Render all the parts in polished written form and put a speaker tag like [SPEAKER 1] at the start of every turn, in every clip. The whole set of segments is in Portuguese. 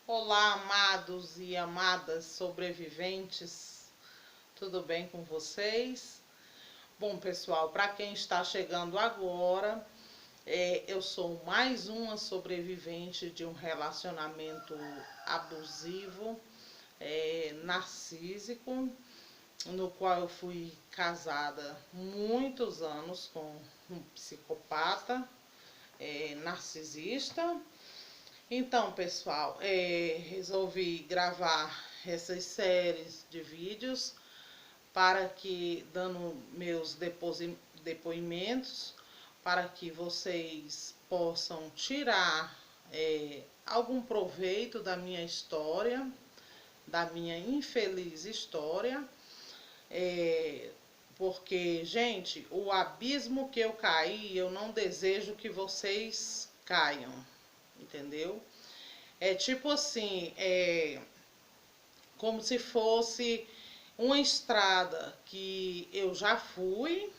[SPEAKER 1] Olá, amados e amadas sobreviventes, tudo bem com vocês? Bom, pessoal, para quem está chegando agora, eu sou mais uma sobrevivente de um relacionamento abusivo, narcísico, no qual eu fui casada muitos anos com um psicopata, narcisista. Então, pessoal, resolvi gravar essas séries de vídeos para que, dando meus depoimentos, para que vocês possam tirar algum proveito da minha história, da minha infeliz história, porque, gente, o abismo que eu caí, eu não desejo que vocês caiam, entendeu? É tipo assim, como se fosse uma estrada que eu já fui,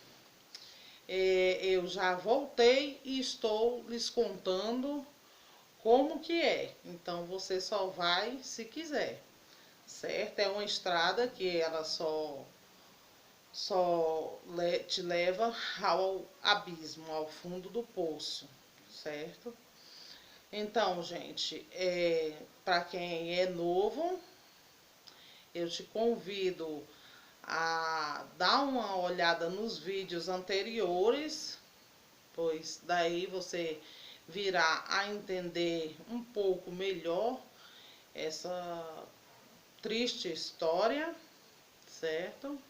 [SPEAKER 1] eu já voltei e estou lhes contando como que é. Então você só vai se quiser, certo? É uma estrada que ela só te leva ao abismo, ao fundo do poço, certo? Então, gente, para quem é novo, eu te convido a dar uma olhada nos vídeos anteriores, pois daí você virá a entender um pouco melhor essa triste história, certo?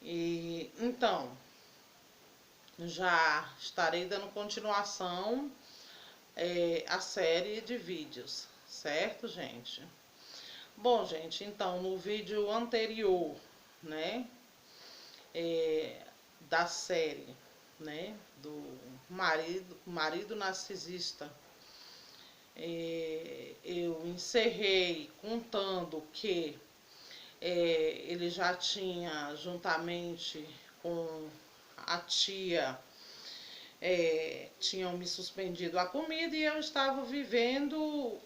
[SPEAKER 1] E então, já estarei dando continuação à série de vídeos, certo, gente? Bom, gente, então no vídeo anterior, né, da série, né, do marido narcisista, eu encerrei contando que ele já tinha, juntamente com a tia, tinham me suspendido a comida e eu estava vivendo,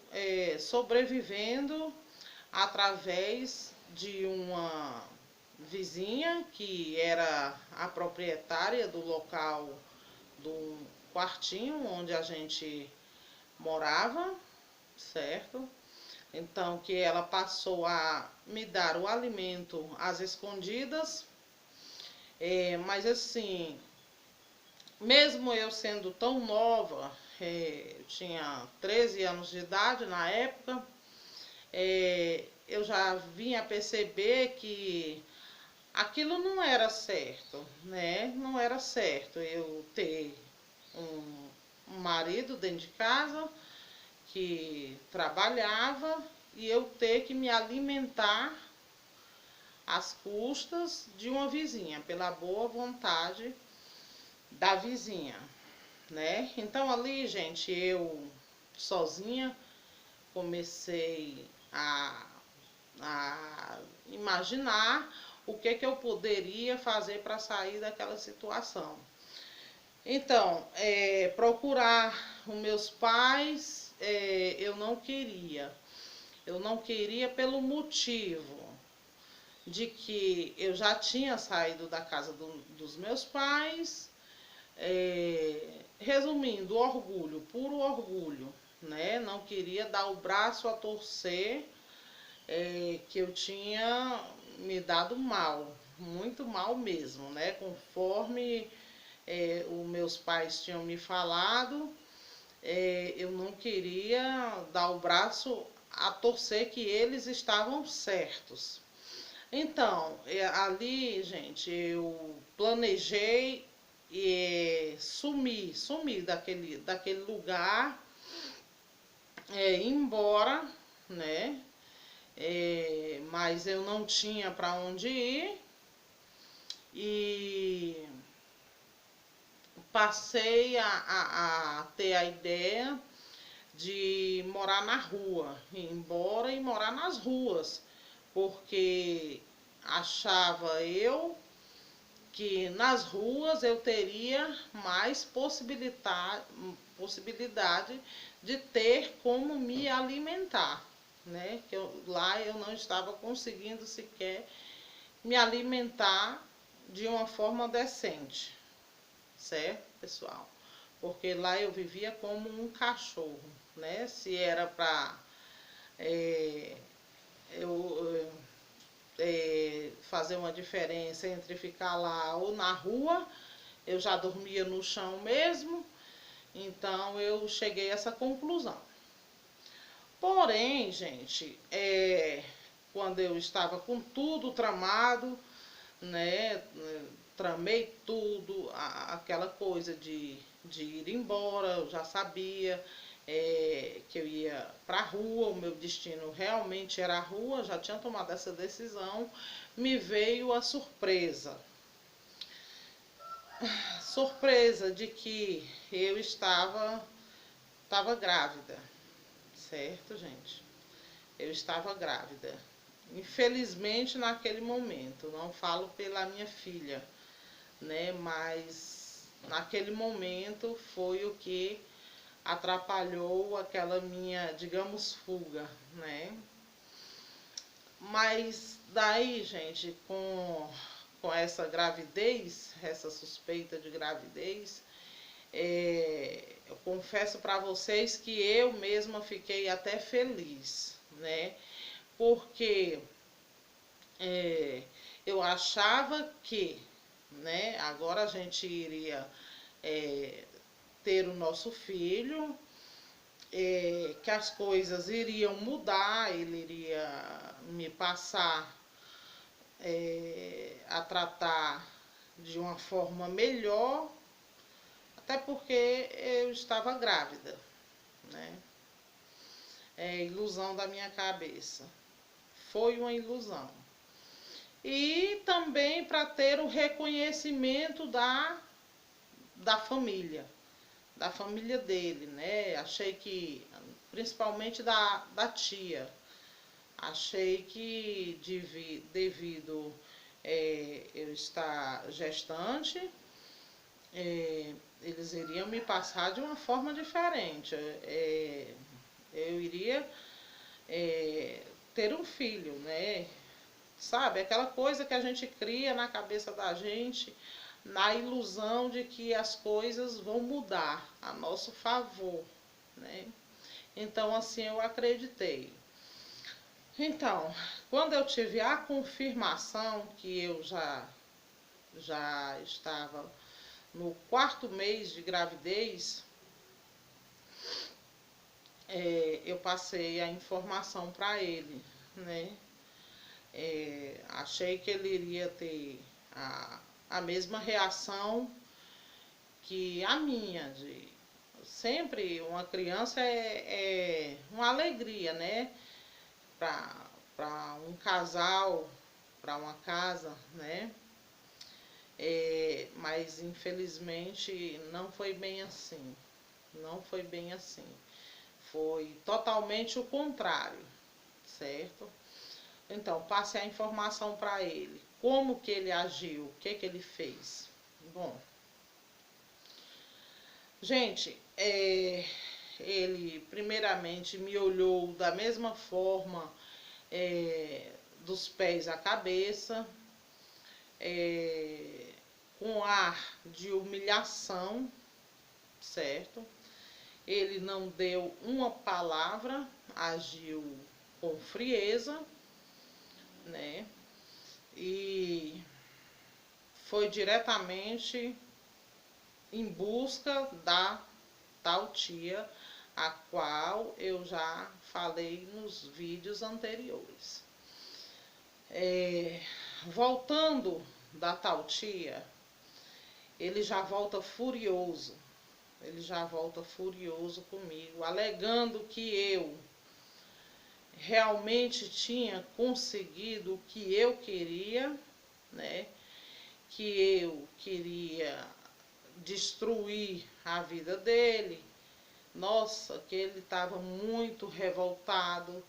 [SPEAKER 1] sobrevivendo através de uma vizinha que era a proprietária do local do quartinho onde a gente morava, certo? Então que ela passou a me dar o alimento às escondidas, mas assim, mesmo eu sendo tão nova, eu tinha 13 anos de idade na época, eu já vinha a perceber que aquilo não era certo, né? Não era certo eu ter um marido dentro de casa que trabalhava e eu ter que me alimentar às custas de uma vizinha, pela boa vontade da vizinha, né? Então ali, gente, eu sozinha comecei a imaginar o que eu poderia fazer para sair daquela situação. Então, procurar os meus pais, eu não queria. Eu não queria pelo motivo de que eu já tinha saído da casa dos meus pais, resumindo, orgulho, puro orgulho, né? Não queria dar o braço a torcer, que eu tinha me dado mal, muito mal mesmo, né? Conforme os meus pais tinham me falado, eu não queria dar o braço a torcer que eles estavam certos. Então, ali, gente, eu planejei sumir daquele lugar, ir embora, né? Mas eu não tinha para onde ir e passei a ter a ideia de morar na rua, ir embora e morar nas ruas, porque achava eu que nas ruas eu teria mais possibilidade de ter como me alimentar, né? Que lá eu não estava conseguindo sequer me alimentar de uma forma decente, certo, pessoal? Porque lá eu vivia como um cachorro, né? Se era para eu fazer uma diferença entre ficar lá ou na rua, eu já dormia no chão mesmo, então eu cheguei a essa conclusão. Porém, gente, quando eu estava com tudo tramado, né, tramei tudo, aquela coisa de ir embora, eu já sabia que eu ia para a rua, o meu destino realmente era a rua, já tinha tomado essa decisão, me veio a surpresa. Surpresa de que eu estava grávida, certo, gente? Eu estava grávida. Infelizmente, naquele momento, não falo pela minha filha, né? Mas naquele momento foi o que atrapalhou aquela minha, digamos, fuga, né? Mas daí, gente, com essa gravidez, essa suspeita de gravidez, eu confesso para vocês que eu mesma fiquei até feliz, né? Porque eu achava que, né, agora a gente iria ter o nosso filho, que as coisas iriam mudar, ele iria me passar a tratar de uma forma melhor, até porque eu estava grávida, né? É ilusão da minha cabeça. Foi uma ilusão. E também para ter o reconhecimento da família dele, né? Achei que, principalmente da tia, achei que devido eu estar gestante, eles iriam me passar de uma forma diferente. Eu iria ter um filho, né? Sabe, aquela coisa que a gente cria na cabeça da gente, na ilusão de que as coisas vão mudar a nosso favor, né? Então, assim, eu acreditei. Então, quando eu tive a confirmação que eu já estava no 4º mês de gravidez, eu passei a informação para ele, né? Achei que ele iria ter a mesma reação que a minha. Sempre uma criança é uma alegria, né? Para um casal, para uma casa, né? Mas infelizmente não foi bem assim. Não foi bem assim. Foi totalmente o contrário, certo? Então, passei a informação para ele. Como que ele agiu? O que ele fez? Bom, gente, ele primeiramente me olhou da mesma forma, dos pés à cabeça, com ar de humilhação, certo? Ele não deu uma palavra, agiu com frieza, né? E foi diretamente em busca da tal tia, a qual eu já falei nos vídeos anteriores. Voltando da tal tia, ele já volta furioso. Ele já volta furioso comigo, alegando que eu realmente tinha conseguido o que eu queria, né? Que eu queria destruir a vida dele. Nossa, que ele estava muito revoltado,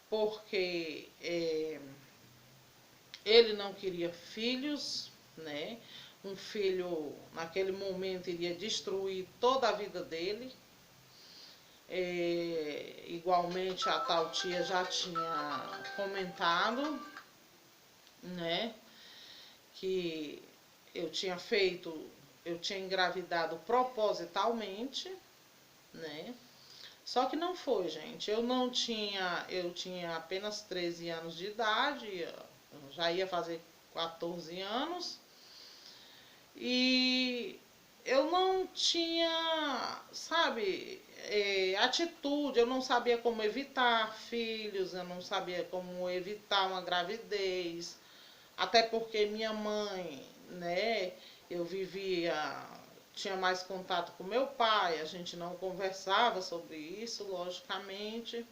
[SPEAKER 1] porque ele não queria filhos, né? Um filho, naquele momento, iria destruir toda a vida dele. Igualmente a tal tia já tinha comentado, né, que eu tinha engravidado propositalmente, né? Só que não foi, gente. Eu tinha apenas 13 anos de idade, eu já ia fazer 14 anos, e eu não tinha, sabe, atitude, eu não sabia como evitar filhos, eu não sabia como evitar uma gravidez, até porque minha mãe, né, eu tinha mais contato com meu pai, a gente não conversava sobre isso, logicamente.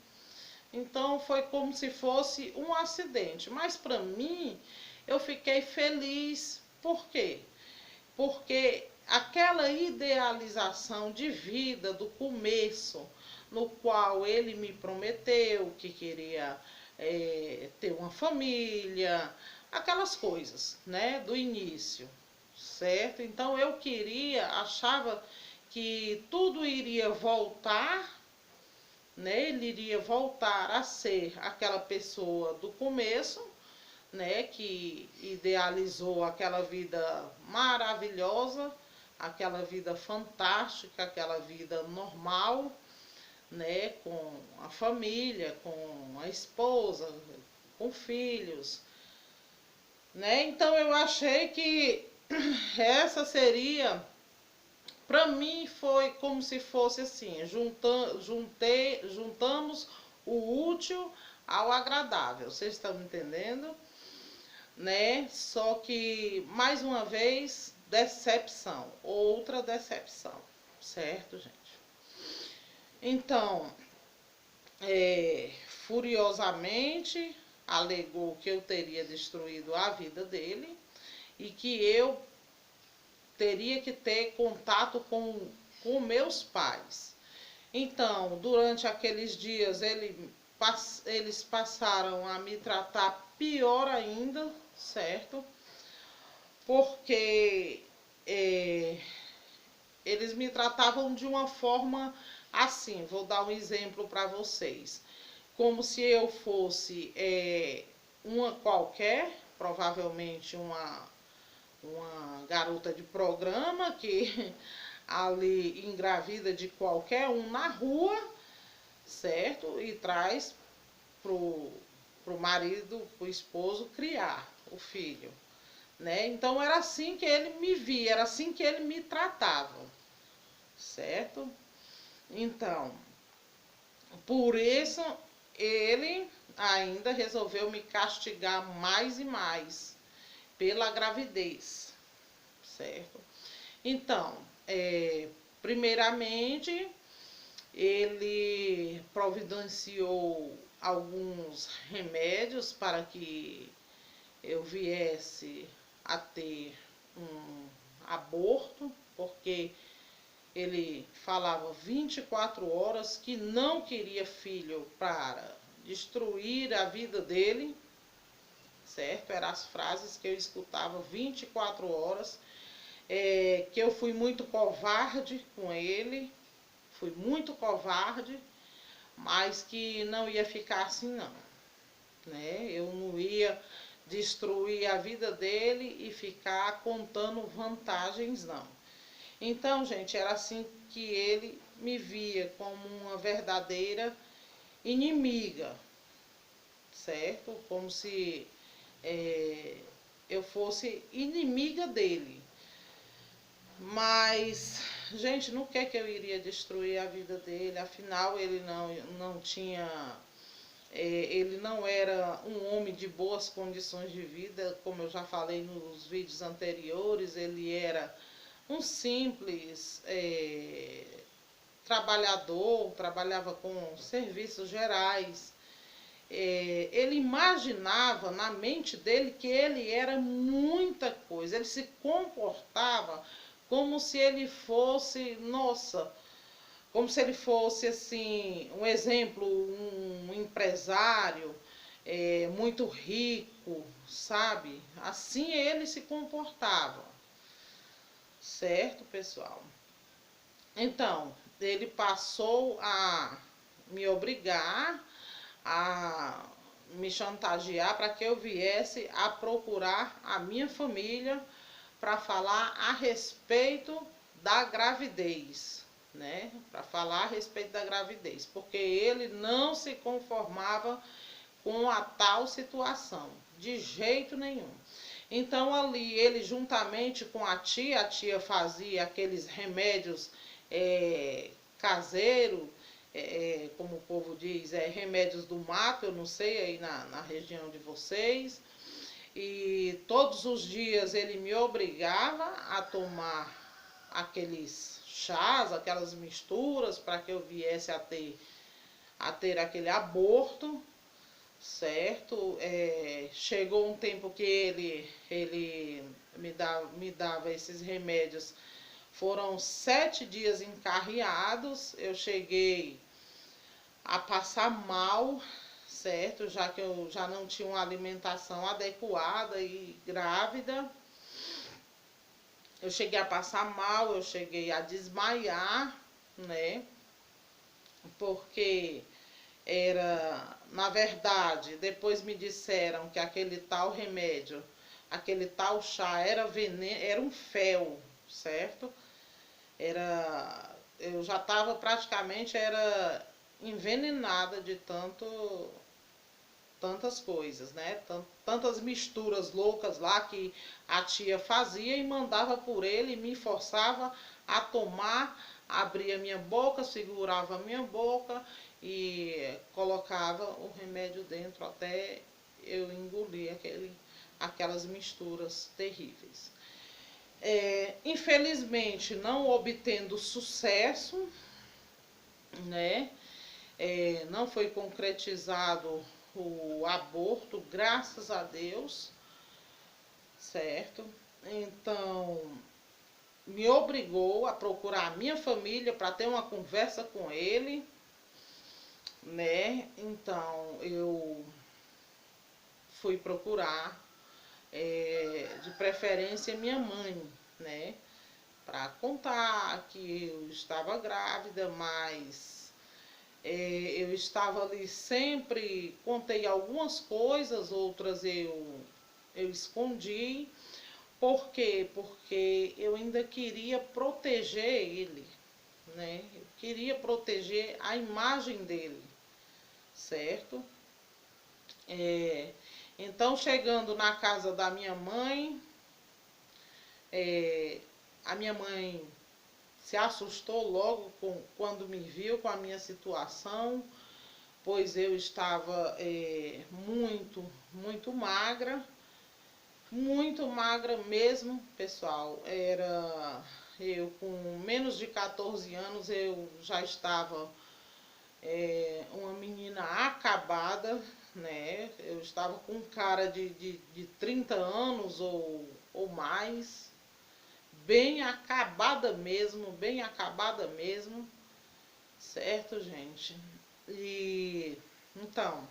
[SPEAKER 1] Então foi como se fosse um acidente. Mas para mim, eu fiquei feliz. Por quê? Porque aquela idealização de vida do começo, no qual ele me prometeu que queria ter uma família, aquelas coisas, né, do início, certo? Então eu achava que tudo iria voltar, né? Ele iria voltar a ser aquela pessoa do começo, né, que idealizou aquela vida maravilhosa, aquela vida fantástica, aquela vida normal, né, com a família, com a esposa, com filhos, né? Então eu achei que essa seria, para mim foi como se fosse assim, juntamos o útil ao agradável. Vocês estão entendendo? Né? Só que, mais uma vez, decepção, outra decepção, certo, gente? Então, furiosamente, alegou que eu teria destruído a vida dele e que eu teria que ter contato com meus pais. Então, durante aqueles dias, eles passaram a me tratar pior ainda, certo? Porque eles me tratavam de uma forma assim, vou dar um exemplo para vocês, como se eu fosse uma qualquer, provavelmente uma garota de programa que ali engravida de qualquer um na rua, certo? E traz pro marido, pro esposo criar o filho, né? Então era assim que ele me via, era assim que ele me tratava, certo? Então, por isso ele ainda resolveu me castigar mais e mais pela gravidez, certo? Então, primeiramente, ele providenciou alguns remédios para que eu viesse a ter um aborto, porque ele falava 24 horas que não queria filho para destruir a vida dele, certo? Eram as frases que eu escutava 24 horas. Que eu fui muito covarde com ele, fui muito covarde, mas que não ia ficar assim não, né? Eu não ia destruir a vida dele e ficar contando vantagens não. Então, gente, era assim que ele me via, como uma verdadeira inimiga, certo? Como se eu fosse inimiga dele. Mas, gente, não quer que eu iria destruir a vida dele, afinal ele não tinha, ele não era um homem de boas condições de vida, como eu já falei nos vídeos anteriores, ele era um simples trabalhador, trabalhava com serviços gerais. Ele imaginava na mente dele que ele era muita coisa, ele se comportava como se ele fosse, nossa, como se ele fosse assim, um exemplo, um empresário muito rico, sabe? Assim ele se comportava, certo, pessoal? Então, ele passou a me obrigar, a me chantagear para que eu viesse a procurar a minha família para falar a respeito da gravidez, né? Para falar a respeito da gravidez, porque ele não se conformava com a tal situação, de jeito nenhum. Então ali ele juntamente com a tia fazia aqueles remédios caseiros, como o povo diz, remédios do mato, eu não sei aí na região de vocês. E todos os dias ele me obrigava a tomar aqueles chás, aquelas misturas, para que eu viesse a ter aquele aborto, certo? Chegou um tempo que ele me dava esses remédios. Foram 7 dias encarreados, eu cheguei a passar mal, certo? Já que eu já não tinha uma alimentação adequada e grávida. Eu cheguei a passar mal, eu cheguei a desmaiar, né? Porque na verdade, depois me disseram que aquele tal remédio, aquele tal chá era veneno, era um fel, certo? Eu já estava praticamente envenenada de tantas coisas, né? Tantas misturas loucas lá que a tia fazia e mandava por ele e me forçava a tomar, abria minha boca, segurava a minha boca e colocava o remédio dentro até eu engolir aquelas misturas terríveis. Infelizmente, não obtendo sucesso, né? Não foi concretizado o aborto, graças a Deus, certo? Então, me obrigou a procurar a minha família para ter uma conversa com ele, né? Então, eu fui procurar, de preferência, minha mãe, né? Para contar que eu estava grávida, mas eu estava ali sempre, contei algumas coisas, outras eu escondi. Por quê? Porque eu ainda queria proteger ele, né? Eu queria proteger a imagem dele, certo? Então, chegando na casa da minha mãe, a minha mãe se assustou logo quando me viu com a minha situação, pois eu estava muito magra mesmo, pessoal. Eu com menos de 14 anos, eu já estava uma menina acabada, né? Eu estava com cara de 30 anos ou mais, bem acabada mesmo, certo, gente? E então,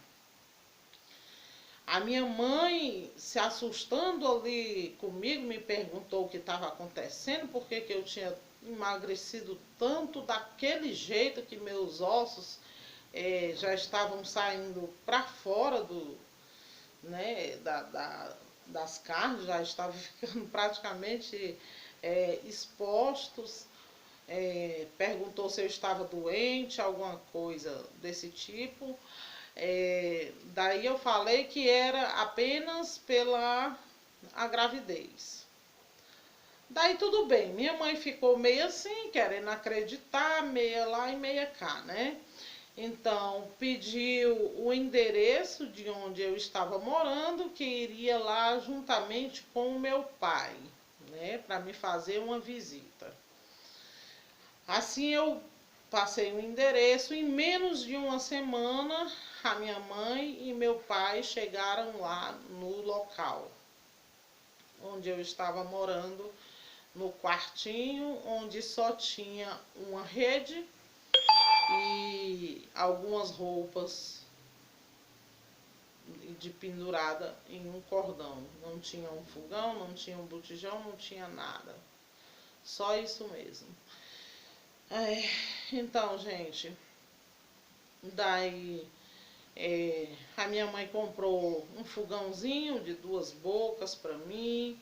[SPEAKER 1] a minha mãe, se assustando ali comigo, me perguntou o que estava acontecendo, por que eu tinha emagrecido tanto daquele jeito que meus ossos já estavam saindo para fora né, das carnes, já estavam ficando praticamente expostos. Perguntou se eu estava doente, alguma coisa desse tipo. Daí eu falei que era apenas pela a gravidez. Daí tudo bem, minha mãe ficou meio assim, querendo acreditar, meia lá e meia cá, né? Então pediu o endereço de onde eu estava morando, que iria lá juntamente com o meu pai, né? Para me fazer uma visita. Assim eu passei o endereço, em menos de uma semana a minha mãe e meu pai chegaram lá no local onde eu estava morando, no quartinho onde só tinha uma rede e algumas roupas de pendurada em um cordão. Não tinha um fogão, não tinha um botijão, não tinha nada. Só isso mesmo. Então, gente, daí a minha mãe comprou um fogãozinho de 2 bocas para mim,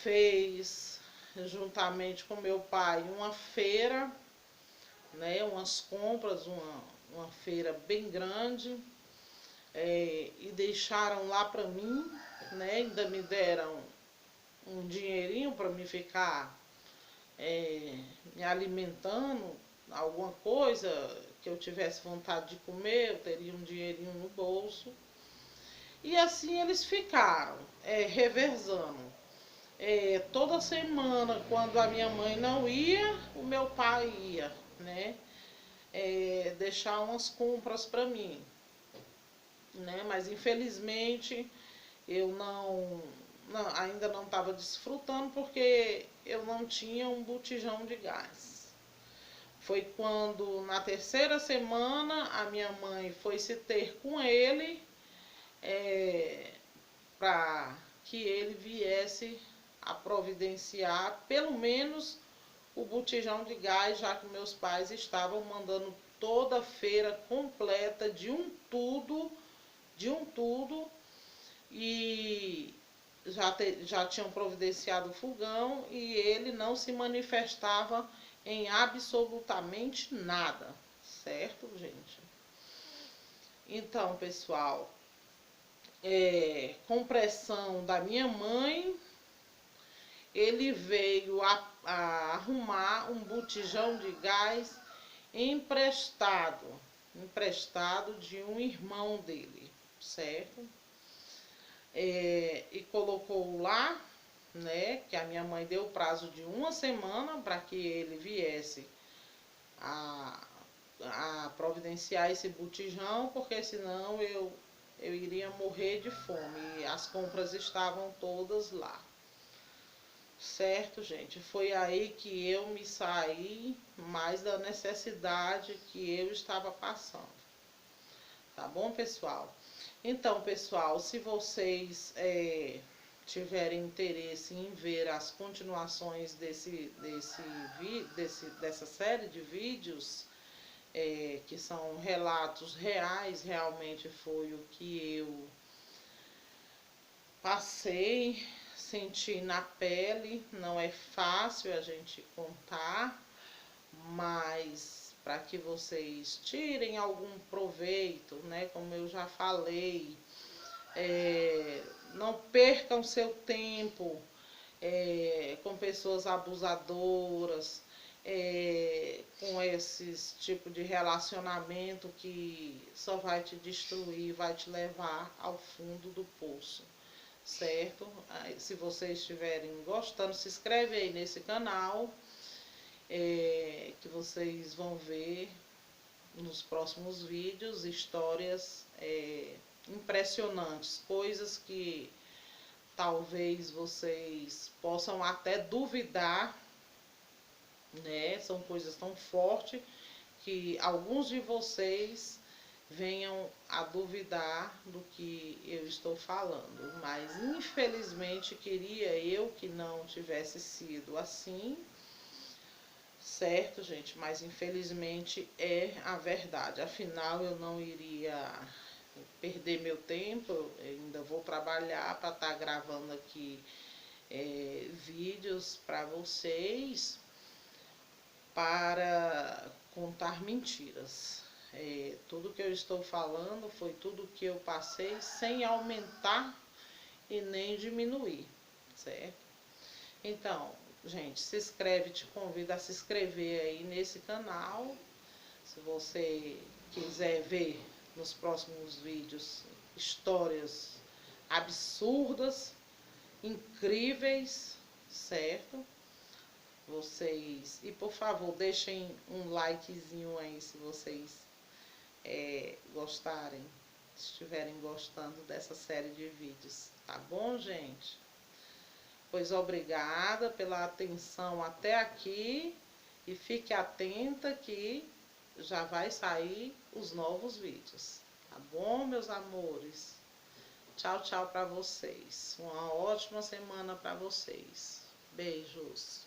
[SPEAKER 1] fez juntamente com meu pai uma feira, né, umas compras, uma feira bem grande, e deixaram lá para mim, né, ainda me deram um dinheirinho para me ficar me alimentando, alguma coisa que eu tivesse vontade de comer, eu teria um dinheirinho no bolso. E assim eles ficaram, revezando. Toda semana, quando a minha mãe não ia, o meu pai ia, né? Deixar umas compras para mim, né? Mas infelizmente eu ainda não estava desfrutando porque eu não tinha um botijão de gás. Foi quando na terceira semana a minha mãe foi se ter com ele, para que ele viesse a providenciar pelo menos o botijão de gás, já que meus pais estavam mandando toda a feira completa de um tudo, e já tinham providenciado o fogão e ele não se manifestava em absolutamente nada, certo, gente? Então, pessoal, com pressão da minha mãe, ele veio a arrumar um botijão de gás emprestado de um irmão dele, certo? E colocou lá, né, que a minha mãe deu o prazo de 1 semana para que ele viesse a providenciar esse botijão, porque senão eu iria morrer de fome. E as compras estavam todas lá. Certo, gente? Foi aí que eu me saí mais da necessidade que eu estava passando. Tá bom, pessoal? Então, pessoal, se vocês tiverem interesse em ver as continuações dessa série de vídeos, que são relatos reais, realmente foi o que eu passei, senti na pele. Não é fácil a gente contar, mas para que vocês tirem algum proveito, né? Como eu já falei, não percam seu tempo com pessoas abusadoras, com esses tipo de relacionamento que só vai te destruir, vai te levar ao fundo do poço, certo? Se vocês estiverem gostando, se inscreve aí nesse canal, que vocês vão ver nos próximos vídeos histórias impressionantes, coisas que talvez vocês possam até duvidar, né? São coisas tão fortes que alguns de vocês venham a duvidar do que eu estou falando, mas infelizmente queria eu que não tivesse sido assim, certo, gente? Mas infelizmente é a verdade. Afinal, eu não iria perder meu tempo, eu ainda vou trabalhar para estar gravando aqui vídeos para vocês, para contar mentiras. Tudo que eu estou falando foi tudo que eu passei, sem aumentar e nem diminuir, certo? Então, gente, se inscreve, te convido a se inscrever aí nesse canal. Se você quiser ver nos próximos vídeos histórias absurdas, incríveis, certo? E por favor, deixem um likezinho aí se vocês gostarem, se estiverem gostando dessa série de vídeos, tá bom, gente? Pois obrigada pela atenção até aqui e fique atenta que já vai sair os novos vídeos, tá bom, meus amores? Tchau, tchau para vocês. Uma ótima semana para vocês. Beijos.